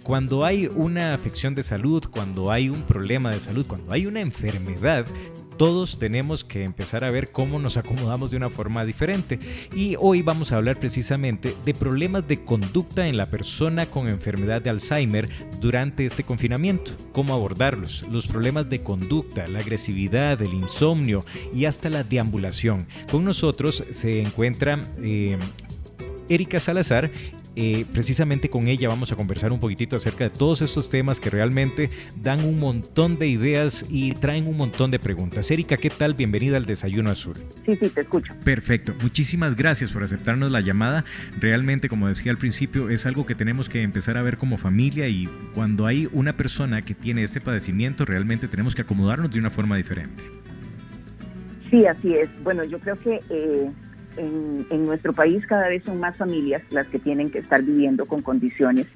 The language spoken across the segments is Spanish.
Cuando hay una afección de salud, cuando hay un problema de salud, cuando hay una enfermedad, todos tenemos que empezar a ver cómo nos acomodamos de una forma diferente. Y hoy vamos a hablar precisamente de problemas de conducta en la persona con enfermedad de Alzheimer durante este confinamiento, cómo abordarlos, los problemas de conducta, la agresividad, el insomnio y hasta la deambulación. Con nosotros se encuentra Erika Salazar. Precisamente con ella vamos a conversar un poquitito acerca de todos estos temas que realmente dan un montón de ideas y traen un montón de preguntas. Erika, ¿qué tal? Bienvenida al Desayuno Azul. Sí, te escucho. Perfecto. Muchísimas gracias por aceptarnos la llamada. Realmente, como decía al principio, es algo que tenemos que empezar a ver como familia, y cuando hay una persona que tiene este padecimiento, realmente tenemos que acomodarnos de una forma diferente. Sí, así es. Bueno, yo creo que en nuestro país cada vez son más familias las que tienen que estar viviendo con condiciones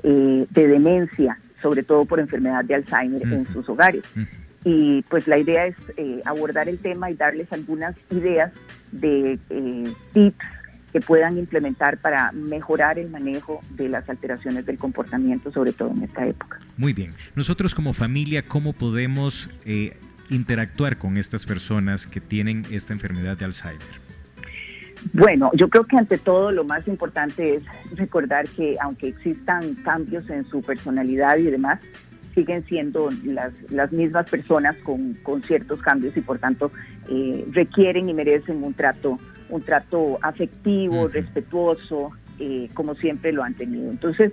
de demencia, sobre todo por enfermedad de Alzheimer en sus hogares. Y pues la idea es abordar el tema y darles algunas ideas de tips que puedan implementar para mejorar el manejo de las alteraciones del comportamiento, sobre todo en esta época. Muy bien. Nosotros como familia, ¿cómo podemos interactuar con estas personas que tienen esta enfermedad de Alzheimer? Bueno, yo creo que ante todo lo más importante es recordar que aunque existan cambios en su personalidad y demás, siguen siendo las mismas personas con ciertos cambios y por tanto requieren y merecen un trato afectivo, respetuoso, como siempre lo han tenido. Entonces,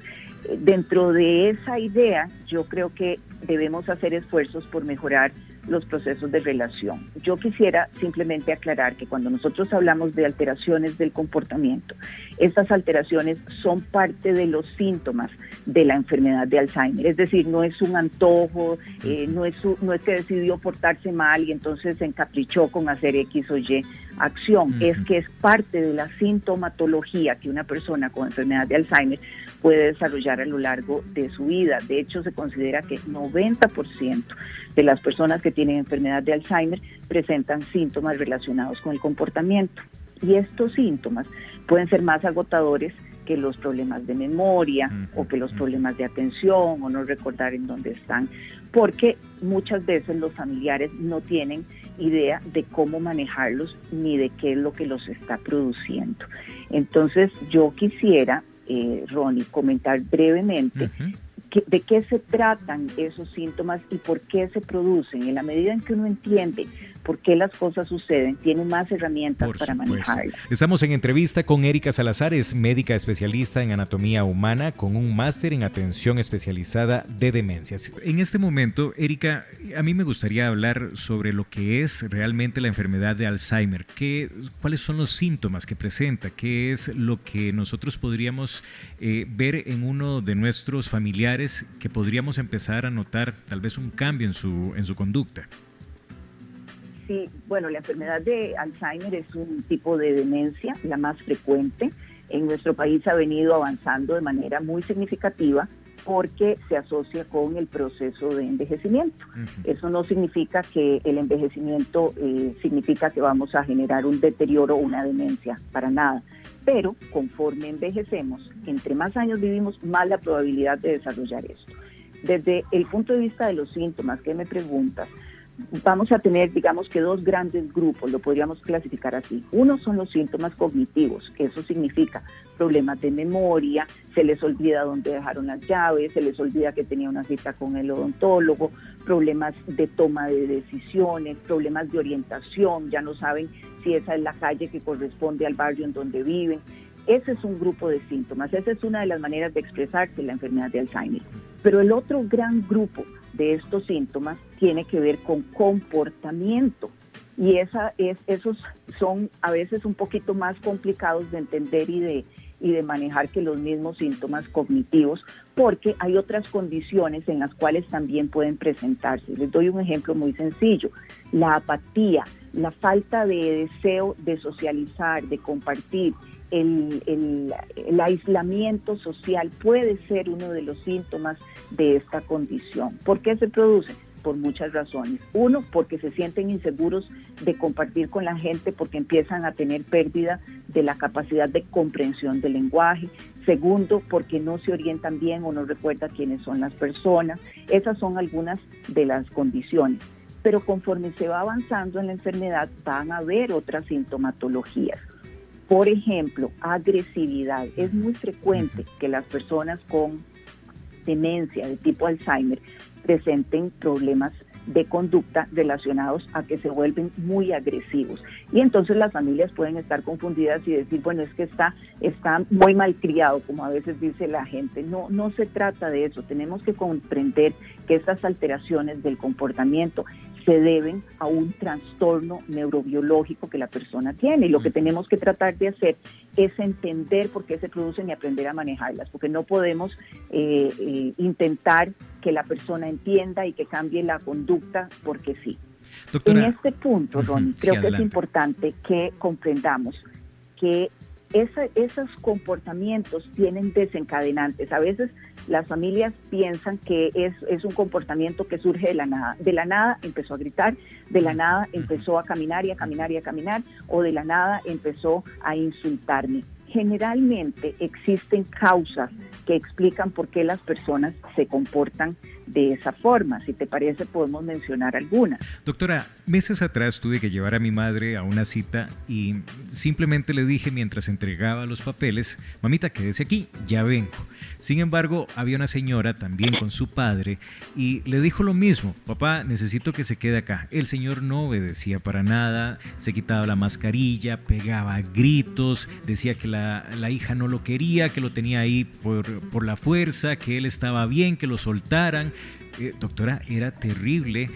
dentro de esa idea, yo creo que debemos hacer esfuerzos por mejorar los procesos de relación. Yo quisiera simplemente aclarar que cuando nosotros hablamos de alteraciones del comportamiento, estas alteraciones son parte de los síntomas de la enfermedad de Alzheimer. Es decir, no es un antojo, no es que decidió portarse mal y entonces se encaprichó con hacer X o Y acción. Es que es parte de la sintomatología que una persona con enfermedad de Alzheimer puede desarrollar a lo largo de su vida. De hecho, se considera que 90% de las personas que tienen enfermedad de Alzheimer presentan síntomas relacionados con el comportamiento. Y estos síntomas pueden ser más agotadores que los problemas de memoria o que los problemas de atención o no recordar en dónde están, porque muchas veces los familiares no tienen idea de cómo manejarlos ni de qué es lo que los está produciendo. Entonces, yo quisiera, Ronnie, comentar brevemente de qué se tratan esos síntomas y por qué se producen. En la medida en que uno entiende por qué las cosas suceden, tiene más herramientas para manejarlas. Estamos en entrevista con Erika Salazar, es médica especialista en anatomía humana con un máster en atención especializada de demencias. En este momento, Erika, a mí me gustaría hablar sobre lo que es realmente la enfermedad de Alzheimer. ¿Cuáles son los síntomas que presenta? ¿Qué es lo que nosotros podríamos ver en uno de nuestros familiares que podríamos empezar a notar tal vez un cambio en su conducta? Sí, bueno, la enfermedad de Alzheimer es un tipo de demencia, la más frecuente. En nuestro país ha venido avanzando de manera muy significativa porque se asocia con el proceso de envejecimiento. Eso no significa que el envejecimiento significa que vamos a generar un deterioro o una demencia, para nada. Pero conforme envejecemos, entre más años vivimos, más la probabilidad de desarrollar esto. Desde el punto de vista de los síntomas que me preguntas, vamos a tener, digamos que dos grandes grupos, lo podríamos clasificar así. Uno son los síntomas cognitivos, que eso significa problemas de memoria, se les olvida dónde dejaron las llaves, se les olvida que tenía una cita con el odontólogo, problemas de toma de decisiones, problemas de orientación, ya no saben si esa es la calle que corresponde al barrio en donde viven. Ese es un grupo de síntomas, esa es una de las maneras de expresarse la enfermedad de Alzheimer. Pero el otro gran grupo de estos síntomas tiene que ver con comportamiento y esos son a veces un poquito más complicados de entender y de manejar que los mismos síntomas cognitivos, porque hay otras condiciones en las cuales también pueden presentarse. Les doy un ejemplo muy sencillo: la apatía, la falta de deseo de socializar, de compartir. El aislamiento social puede ser uno de los síntomas de esta condición. ¿Por qué se produce? Por muchas razones. Uno, porque se sienten inseguros de compartir con la gente, porque empiezan a tener pérdida de la capacidad de comprensión del lenguaje, Segundo, porque no se orientan bien o no recuerdan quiénes son las personas. Esas son algunas de las condiciones. Pero conforme se va avanzando en la enfermedad, van a haber otras sintomatologías. Por ejemplo, agresividad. Es muy frecuente que las personas con demencia de tipo Alzheimer presenten problemas de conducta relacionados a que se vuelven muy agresivos. Y entonces las familias pueden estar confundidas y decir, bueno, es que está muy malcriado, como a veces dice la gente. No se trata de eso. Tenemos que comprender que estas alteraciones del comportamiento se deben a un trastorno neurobiológico que la persona tiene. Y lo que tenemos que tratar de hacer es entender por qué se producen y aprender a manejarlas, porque no podemos intentar que la persona entienda y que cambie la conducta porque sí. Doctora, en este punto, Ronnie, creo que es importante que comprendamos que esos comportamientos tienen desencadenantes. A veces las familias piensan que es un comportamiento que surge de la nada. De la nada empezó a gritar, de la nada empezó a caminar y a caminar y a caminar, o de la nada empezó a insultarme. Generalmente existen causas que explican por qué las personas se comportan de esa forma. Si te parece, podemos mencionar algunas. Doctora, meses atrás tuve que llevar a mi madre a una cita y simplemente le dije mientras entregaba los papeles, mamita, quédese aquí, ya vengo. Sin embargo, había una señora también con su padre y le dijo lo mismo, papá, necesito que se quede acá. El señor no obedecía para nada, se quitaba la mascarilla, pegaba gritos, decía que la hija no lo quería, que lo tenía ahí por la fuerza, que él estaba bien, que lo soltaran. Doctora, era terrible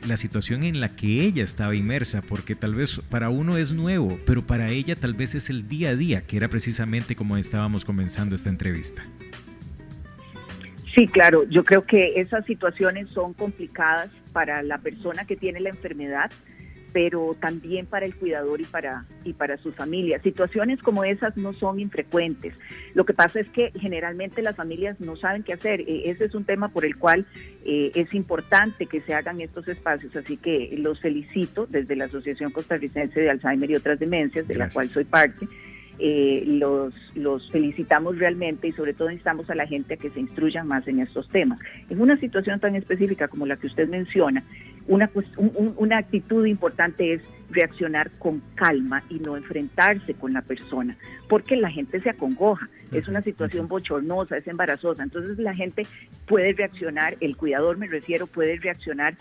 la situación en la que ella estaba inmersa, porque tal vez para uno es nuevo, pero para ella tal vez es el día a día, que era precisamente como estábamos comenzando esta entrevista. Sí, claro, yo creo que esas situaciones son complicadas para la persona que tiene la enfermedad, pero también para el cuidador y para su familia. Situaciones como esas no son infrecuentes. Lo que pasa es que generalmente las familias no saben qué hacer. Ese es un tema por el cual es importante que se hagan estos espacios, así que los felicito desde la Asociación Costarricense de Alzheimer y otras demencias, de la cual soy parte. Los felicitamos realmente y sobre todo instamos a la gente a que se instruyan más en estos temas. En una situación tan específica como la que usted menciona, una actitud importante es reaccionar con calma y no enfrentarse con la persona, porque la gente se acongoja, es una situación bochornosa, es embarazosa, entonces la gente puede reaccionar, el cuidador me refiero, puede reaccionar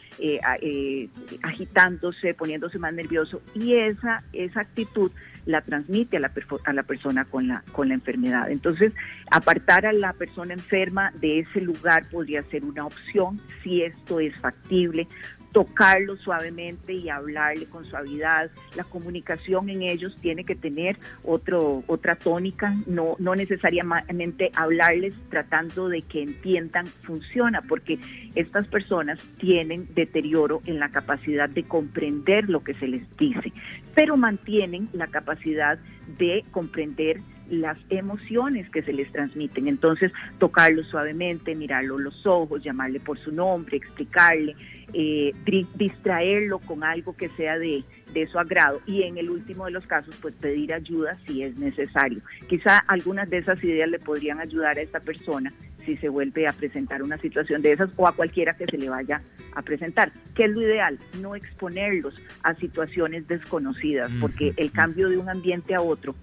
agitándose, poniéndose más nervioso, y esa actitud la transmite a la persona con la enfermedad. Entonces, apartar a la persona enferma de ese lugar podría ser una opción, si esto es factible. Tocarlo suavemente y hablarle con suavidad. La comunicación en ellos tiene que tener otra tónica, no necesariamente hablarles tratando de que entiendan funciona, porque estas personas tienen deterioro en la capacidad de comprender lo que se les dice, pero mantienen la capacidad de comprender las emociones que se les transmiten. Entonces, tocarlo suavemente, mirarlo a los ojos, llamarle por su nombre, explicarle, distraerlo con algo que sea de su agrado, y en el último de los casos, pues pedir ayuda si es necesario. Quizá algunas de esas ideas le podrían ayudar a esta persona si se vuelve a presentar una situación de esas, o a cualquiera que se le vaya a presentar. ¿Qué es lo ideal? No exponerlos a situaciones desconocidas, porque el cambio de un ambiente a otro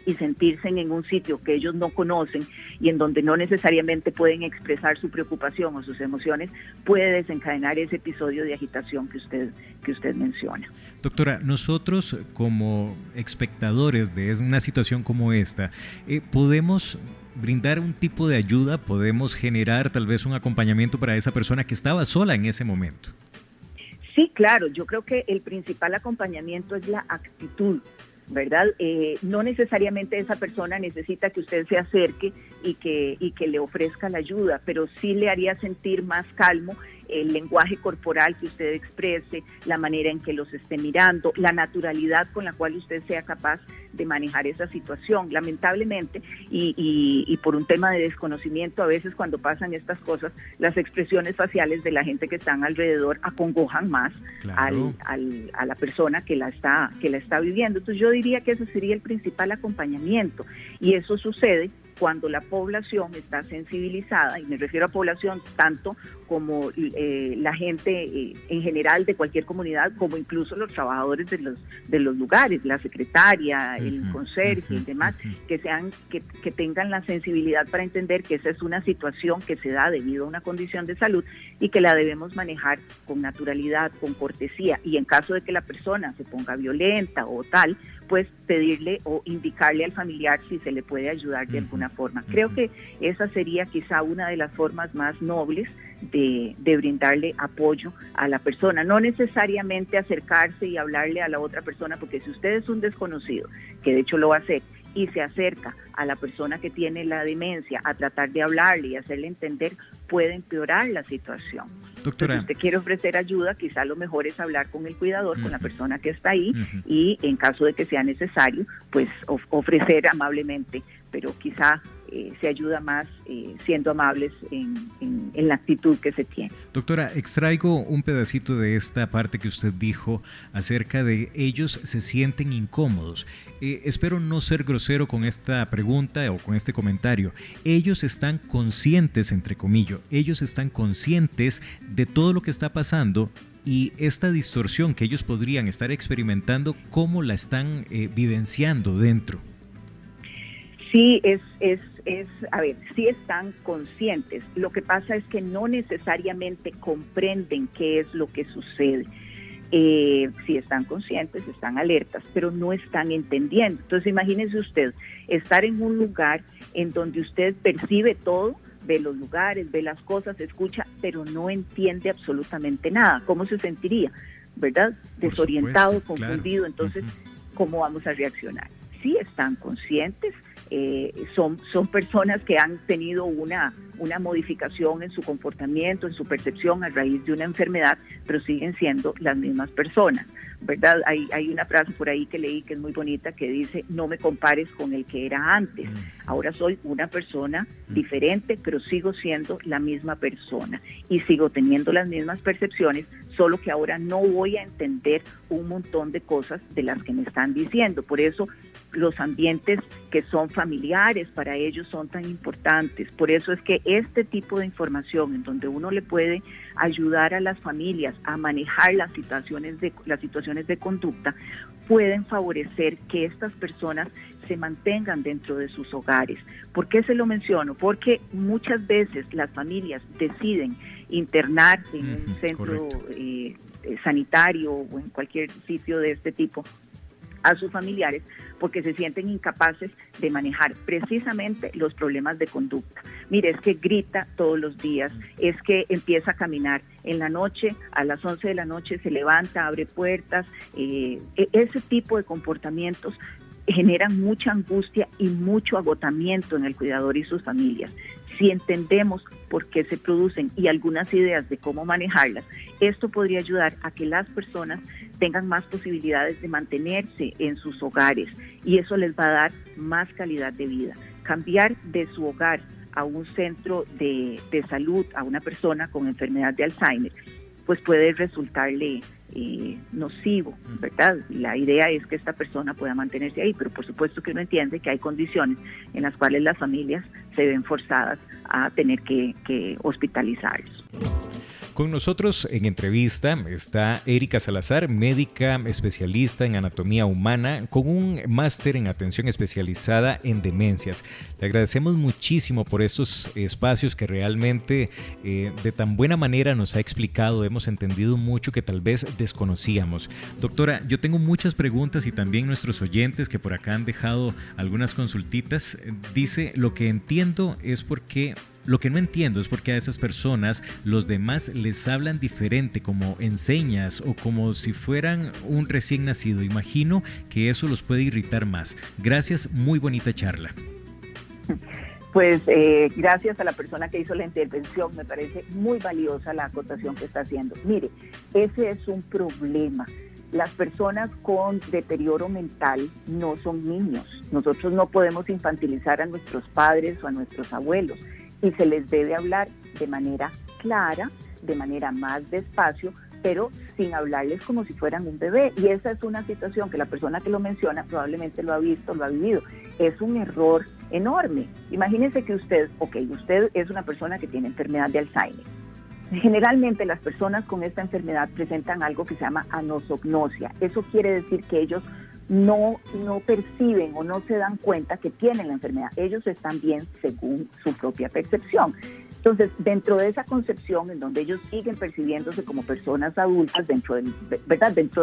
y sentirse en un sitio que ellos no conocen y en donde no necesariamente pueden expresar su preocupación o sus emociones, puede desencadenar ese episodio de agitación que usted menciona. Doctora, nosotros como espectadores de una situación como esta, ¿podemos brindar un tipo de ayuda? ¿Podemos generar tal vez un acompañamiento para esa persona que estaba sola en ese momento? Sí, claro, yo creo que el principal acompañamiento es la actitud, ¿verdad? No necesariamente esa persona necesita que usted se acerque y que le ofrezca la ayuda, pero sí le haría sentir más calmo el lenguaje corporal que usted exprese, la manera en que los esté mirando, la naturalidad con la cual usted sea capaz de manejar esa situación. Lamentablemente, y por un tema de desconocimiento, a veces cuando pasan estas cosas, las expresiones faciales de la gente que están alrededor acongojan más a la persona que la está viviendo. Entonces yo diría que ese sería el principal acompañamiento, y eso sucede cuando la población está sensibilizada, y me refiero a población tanto como la gente en general de cualquier comunidad, como incluso los trabajadores de los lugares, la secretaria, el conserje y demás, que tengan la sensibilidad para entender que esa es una situación que se da debido a una condición de salud y que la debemos manejar con naturalidad, con cortesía, y en caso de que la persona se ponga violenta o tal, pues pedirle o indicarle al familiar si se le puede ayudar de alguna forma. Creo que esa sería quizá una de las formas más nobles de brindarle apoyo a la persona, no necesariamente acercarse y hablarle a la otra persona, porque si usted es un desconocido, que de hecho lo va a hacer, y se acerca a la persona que tiene la demencia a tratar de hablarle y hacerle entender, puede empeorar la situación. Doctora, entonces, si usted quiere ofrecer ayuda, quizá lo mejor es hablar con el cuidador, con la persona que está ahí, y en caso de que sea necesario, pues ofrecer amablemente, pero quizá se ayuda más siendo amables en la actitud que se tiene. Doctora, extraigo un pedacito de esta parte que usted dijo acerca de ellos se sienten incómodos. Espero no ser grosero con esta pregunta o con este comentario. Ellos están conscientes, entre comillas, ellos están conscientes de todo lo que está pasando, y esta distorsión que ellos podrían estar experimentando, ¿cómo la están vivenciando dentro? Sí, sí están conscientes. Lo que pasa es que no necesariamente comprenden qué es lo que sucede. Sí están conscientes, están alertas, pero no están entendiendo. Entonces, imagínese usted estar en un lugar en donde usted percibe todo, ve los lugares, ve las cosas, escucha, pero no entiende absolutamente nada. ¿Cómo se sentiría? ¿Verdad? Desorientado, confundido. Claro. Entonces, ¿cómo vamos a reaccionar? Sí están conscientes. Son personas que han tenido una modificación en su comportamiento, en su percepción a raíz de una enfermedad, pero siguen siendo las mismas personas, ¿verdad? Hay una frase por ahí que leí que es muy bonita que dice: no me compares con el que era antes, ahora soy una persona diferente, pero sigo siendo la misma persona y sigo teniendo las mismas percepciones, solo que ahora no voy a entender un montón de cosas de las que me están diciendo. Por eso los ambientes que son familiares para ellos son tan importantes. Por eso es que este tipo de información en donde uno le puede ayudar a las familias a manejar las situaciones de conducta pueden favorecer que estas personas se mantengan dentro de sus hogares. ¿Por qué se lo menciono? Porque muchas veces las familias deciden internar en un centro sanitario o en cualquier sitio de este tipo a sus familiares porque se sienten incapaces de manejar precisamente los problemas de conducta. Mire, es que grita todos los días, es que empieza a caminar en la noche, a las 11 de la noche se levanta, abre puertas, ese tipo de comportamientos generan mucha angustia y mucho agotamiento en el cuidador y sus familias. Si entendemos por qué se producen y algunas ideas de cómo manejarlas, esto podría ayudar a que las personas tengan más posibilidades de mantenerse en sus hogares y eso les va a dar más calidad de vida. Cambiar de su hogar a un centro de salud, a una persona con enfermedad de Alzheimer, pues puede resultarle nocivo, ¿verdad? La idea es que esta persona pueda mantenerse ahí, pero por supuesto que uno entiende que hay condiciones en las cuales las familias se ven forzadas a tener que hospitalizarlos. Con nosotros en entrevista está Erika Salazar, médica especialista en anatomía humana con un máster en atención especializada en demencias. Le agradecemos muchísimo por estos espacios que realmente de tan buena manera nos ha explicado. Hemos entendido mucho que tal vez desconocíamos. Doctora, yo tengo muchas preguntas y también nuestros oyentes que por acá han dejado algunas consultitas. Dice, lo que no entiendo es por qué a esas personas los demás les hablan diferente, como en señas o como si fueran un recién nacido. Imagino que eso los puede irritar más. Gracias, muy bonita charla. Pues gracias a la persona que hizo la intervención, me parece muy valiosa la acotación que está haciendo. Mire, ese es un problema. Las personas con deterioro mental no son niños. Nosotros no podemos infantilizar a nuestros padres o a nuestros abuelos. Y se les debe hablar de manera clara, de manera más despacio, pero sin hablarles como si fueran un bebé. Y esa es una situación que la persona que lo menciona probablemente lo ha visto, lo ha vivido. Es un error enorme. Imagínense que usted es una persona que tiene enfermedad de Alzheimer. Generalmente las personas con esta enfermedad presentan algo que se llama anosognosia. Eso quiere decir que ellos no perciben o no se dan cuenta que tienen la enfermedad. Ellos están bien según su propia percepción. Entonces, dentro de esa concepción en donde ellos siguen percibiéndose como personas adultas dentro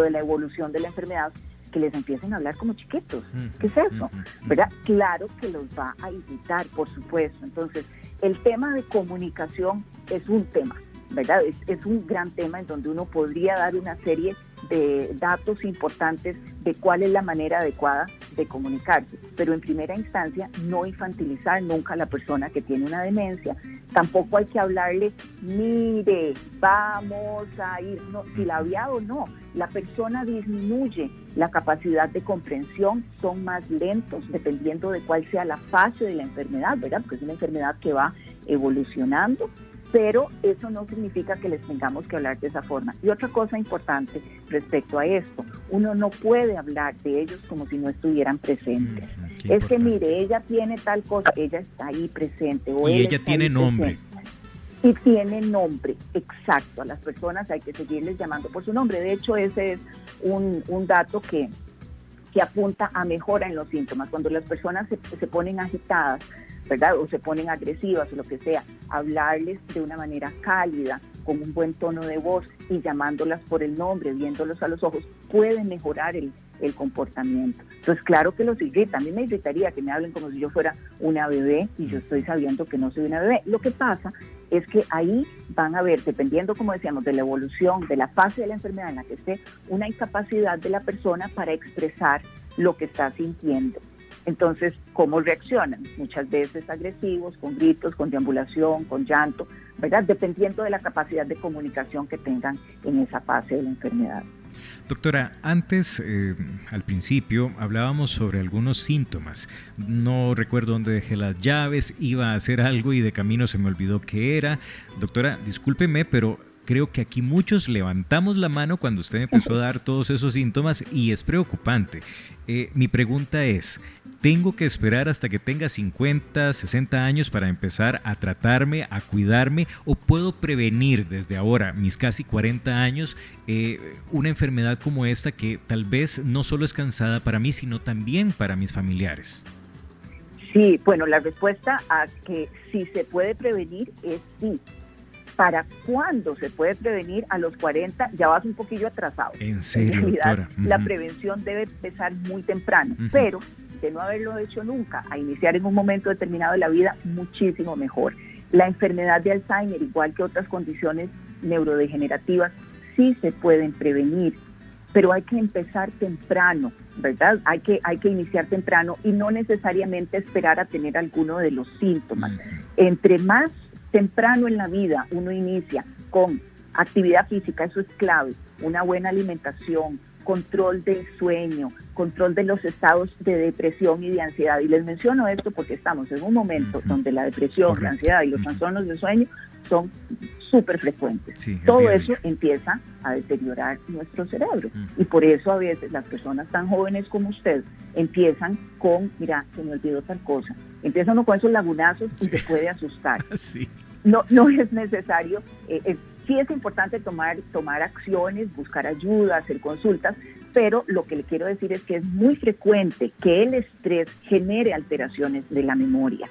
de la evolución de la enfermedad, que les empiecen a hablar como chiquitos. ¿Qué es eso? ¿Verdad? Claro que los va a irritar, por supuesto. Entonces, el tema de comunicación es un tema, ¿verdad? Es un gran tema en donde uno podría dar una serie de datos importantes de cuál es la manera adecuada de comunicarse, pero en primera instancia no infantilizar nunca a la persona que tiene una demencia. Tampoco hay que hablarle, mire, vamos a ir, no, si la había o no, la persona disminuye la capacidad de comprensión, son más lentos dependiendo de cuál sea la fase de la enfermedad, ¿verdad? Porque es una enfermedad que va evolucionando, pero eso no significa que les tengamos que hablar de esa forma. Y otra cosa importante respecto a esto, uno no puede hablar de ellos como si no estuvieran presentes. Es que mire, ella tiene tal cosa, ella está ahí presente. O y ella tiene nombre. Y tiene nombre, exacto. A las personas hay que seguirles llamando por su nombre. De hecho, ese es un dato que apunta a mejora en los síntomas. Cuando las personas se ponen agitadas, ¿verdad? O se ponen agresivas o lo que sea, hablarles de una manera cálida, con un buen tono de voz y llamándolas por el nombre, viéndolos a los ojos, puede mejorar el comportamiento. Entonces, claro que los irrita. A mí me irritaría que me hablen como si yo fuera una bebé y yo estoy sabiendo que no soy una bebé. Lo que pasa es que ahí van a ver, dependiendo, como decíamos, de la evolución, de la fase de la enfermedad en la que esté, una incapacidad de la persona para expresar lo que está sintiendo. Entonces, ¿cómo reaccionan? Muchas veces agresivos, con gritos, con deambulación, con llanto, ¿verdad? Dependiendo de la capacidad de comunicación que tengan en esa fase de la enfermedad. Doctora, antes, al principio, hablábamos sobre algunos síntomas. No recuerdo dónde dejé las llaves, iba a hacer algo y de camino se me olvidó qué era. Doctora, discúlpeme, pero creo que aquí muchos levantamos la mano cuando usted empezó a dar todos esos síntomas y es preocupante. Mi pregunta es, ¿tengo que esperar hasta que tenga 50, 60 años para empezar a tratarme, a cuidarme, o puedo prevenir desde ahora, mis casi 40 años, una enfermedad como esta que tal vez no solo es cansada para mí, sino también para mis familiares? Sí, bueno, la respuesta a que si se puede prevenir es sí. ¿Para cuándo se puede prevenir? A los 40 ya vas un poquillo atrasado. ¿En serio, en realidad, doctora? La prevención debe empezar muy temprano, pero de no haberlo hecho nunca, a iniciar en un momento determinado de la vida, muchísimo mejor. La enfermedad de Alzheimer, igual que otras condiciones neurodegenerativas, sí se pueden prevenir, pero hay que empezar temprano, ¿verdad? Hay que iniciar temprano y no necesariamente esperar a tener alguno de los síntomas. Entre más temprano en la vida uno inicia con actividad física, eso es clave, una buena alimentación, control del sueño, control de los estados de depresión y de ansiedad. Y les menciono esto porque estamos en un momento donde la depresión, la ansiedad y los trastornos del sueño son súper frecuentes. Sí, todo eso empieza a deteriorar nuestro cerebro. Y por eso a veces las personas tan jóvenes como usted empiezan con, mira, se me olvidó tal cosa. Empiezan uno con esos lagunazos y se puede asustar. Sí. No es necesario, sí es importante tomar acciones, buscar ayuda, hacer consultas, pero lo que le quiero decir es que es muy frecuente que el estrés genere alteraciones de la memoria.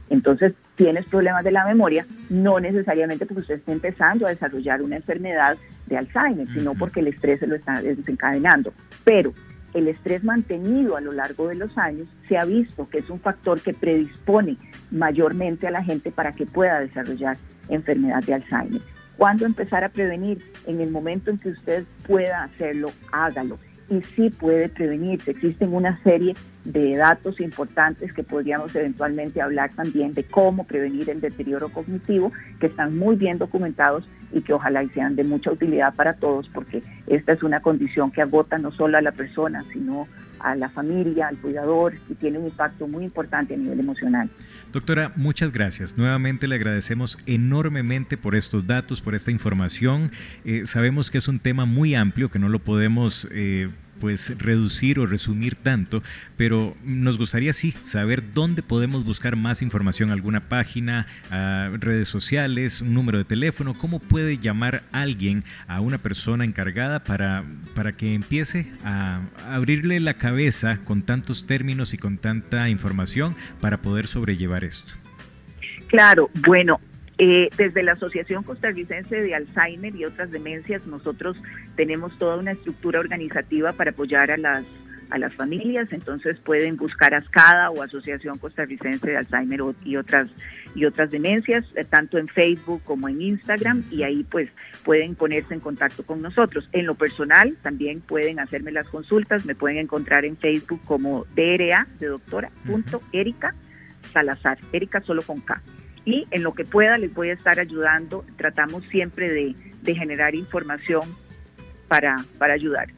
Entonces, tienes problemas de la memoria, no necesariamente porque usted esté empezando a desarrollar una enfermedad de Alzheimer, sino porque el estrés se lo está desencadenando. Pero el estrés mantenido a lo largo de los años se ha visto que es un factor que predispone mayormente a la gente para que pueda desarrollar enfermedad de Alzheimer. ¿Cuándo empezar a prevenir? En el momento en que usted pueda hacerlo, hágalo. Y sí puede prevenirse. Existen una serie de datos importantes que podríamos eventualmente hablar también de cómo prevenir el deterioro cognitivo, que están muy bien documentados y que ojalá sean de mucha utilidad para todos, porque esta es una condición que agota no solo a la persona, sino a la familia, al cuidador, y tiene un impacto muy importante a nivel emocional. Doctora, muchas gracias. Nuevamente le agradecemos enormemente por estos datos, por esta información. Sabemos que es un tema muy amplio, que no lo podemos pues reducir o resumir tanto, pero nos gustaría sí saber dónde podemos buscar más información, alguna página, redes sociales, un número de teléfono, cómo puede llamar alguien a una persona encargada para que empiece a abrirle la cabeza con tantos términos y con tanta información para poder sobrellevar esto. Claro, bueno, desde la Asociación Costarricense de Alzheimer y otras demencias, nosotros tenemos toda una estructura organizativa para apoyar a las familias. Entonces pueden buscar ASCADA o Asociación Costarricense de Alzheimer y otras demencias, tanto en Facebook como en Instagram, y ahí pues pueden ponerse en contacto con nosotros. En lo personal también pueden hacerme las consultas, me pueden encontrar en Facebook como DRA de doctora, Erika Salazar, Erika solo con K. Y en lo que pueda les voy a estar ayudando. Tratamos siempre de generar información para ayudar.